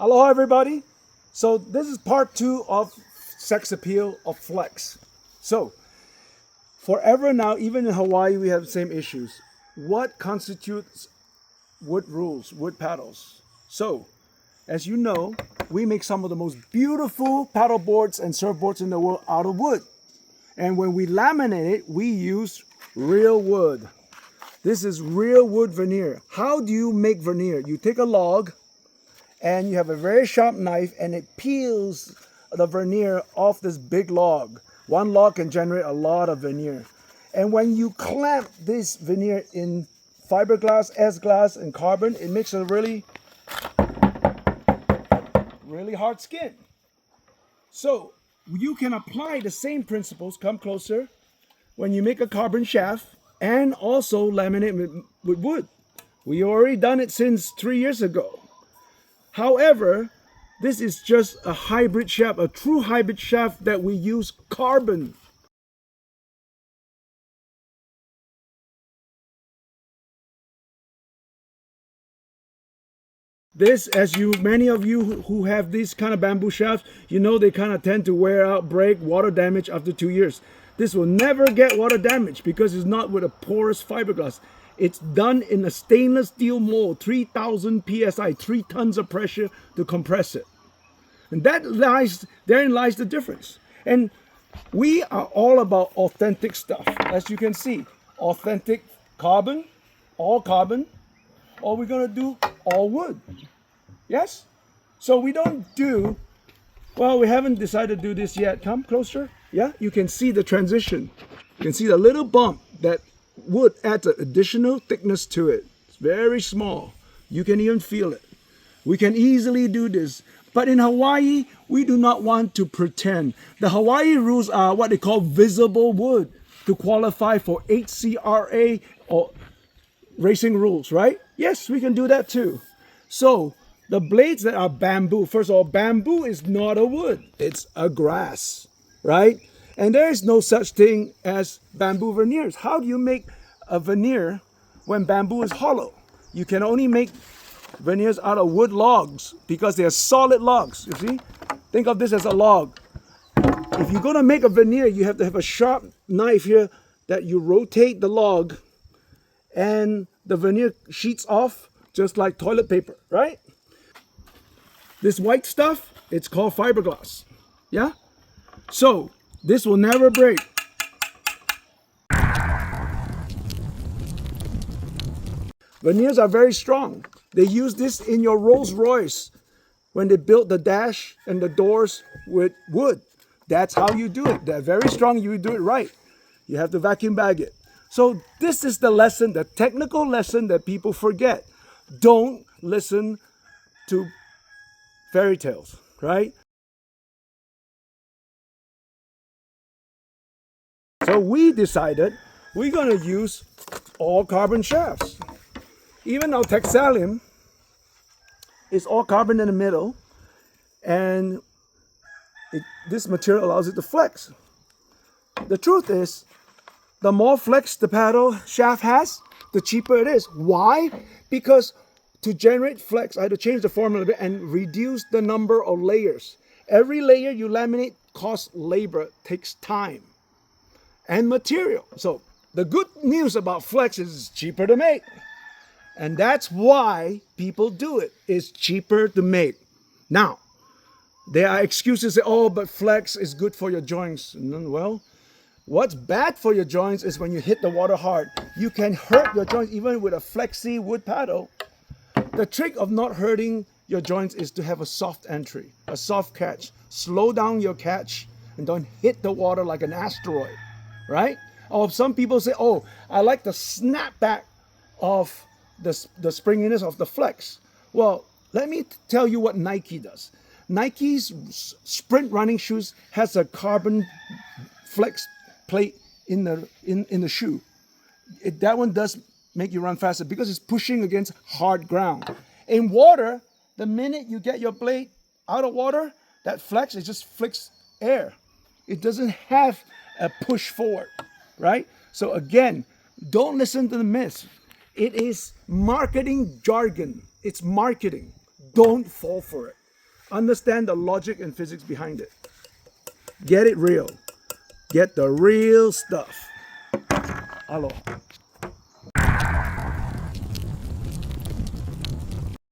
Aloha everybody. So this is part 2 of sex appeal of flex. So forever now, even in Hawaii, we have the same issues. What constitutes wood rules, wood paddles? So as you know, we make some of the most beautiful paddle boards and surfboards in the world out of wood. And when we laminate it, we use real wood. This is real wood veneer. How do you make veneer? You take a log and you have a very sharp knife and it peels the veneer off this big log. One log can generate a lot of veneer. And when you clamp this veneer in fiberglass, S-glass, and carbon, it makes a really hard skin. So you can apply the same principles, come closer, when you make a carbon shaft and also laminate with wood. We already done it since 3 years ago. However, this is just a hybrid shaft, a true hybrid shaft that we use carbon. This, as many of you who have these kind of bamboo shafts, you know they kind of tend to wear out, break, water damage after 2 years. This will never get water damage because it's not with a porous fiberglass. It's done in a stainless steel mold, 3,000 psi, 3 tons of pressure to compress it. And therein lies the difference. And we are all about authentic stuff. As you can see, authentic carbon, or we're gonna do all wood. Yes? So we don't do, well, we haven't decided to do this yet. Come closer. Yeah, you can see the transition. You can see the little bump that wood adds an additional thickness to it. It's very small. You can even feel it. We can easily do this. But in Hawaii, we do not want to pretend. The Hawaii rules are what they call visible wood to qualify for HCRA or racing rules, right? Yes, we can do that too. So the blades that are bamboo, first of all, bamboo is not a wood. It's a grass, right? And there is no such thing as bamboo veneers. How do you make a veneer when bamboo is hollow? You can only make veneers out of wood logs because they are solid logs, you see? Think of this as a log. If you're gonna make a veneer, you have to have a sharp knife here that you rotate the log and the veneer sheets off just like toilet paper, right? This white stuff, it's called fiberglass, yeah? So this will never break. Veneers are very strong. They use this in your Rolls Royce when they built the dash and the doors with wood. That's how you do it. They're very strong. You do it right. You have to vacuum bag it. So this is the lesson, the technical lesson that people forget. Don't listen to fairy tales, right? So we decided we're going to use all carbon shafts. Even our Texalium is all carbon in the middle, and this material allows it to flex. The truth is, the more flex the paddle shaft has, the cheaper it is. Why? Because to generate flex, I had to change the formula a bit and reduce the number of layers. Every layer you laminate costs labor, takes time and material. So the good news about flex is it's cheaper to make. And that's why people do it. It's cheaper to make. Now, there are excuses that, oh, but flex is good for your joints. Well, what's bad for your joints is when you hit the water hard. You can hurt your joints even with a flexi wood paddle. The trick of not hurting your joints is to have a soft entry, a soft catch. Slow down your catch and don't hit the water like an asteroid, right? Or some people say, oh, I like the snapback of the springiness of the flex. Well, let me tell you what Nike does. Nike's sprint running shoes has a carbon flex plate in the shoe. That one does make you run faster because it's pushing against hard ground. In water, the minute you get your blade out of water, that flex, it just flicks air. It doesn't have a push forward, right? So again, don't listen to the myths. It is marketing jargon. It's marketing. Don't fall for it. Understand the logic and physics behind it. Get it real. Get the real stuff. Aloha.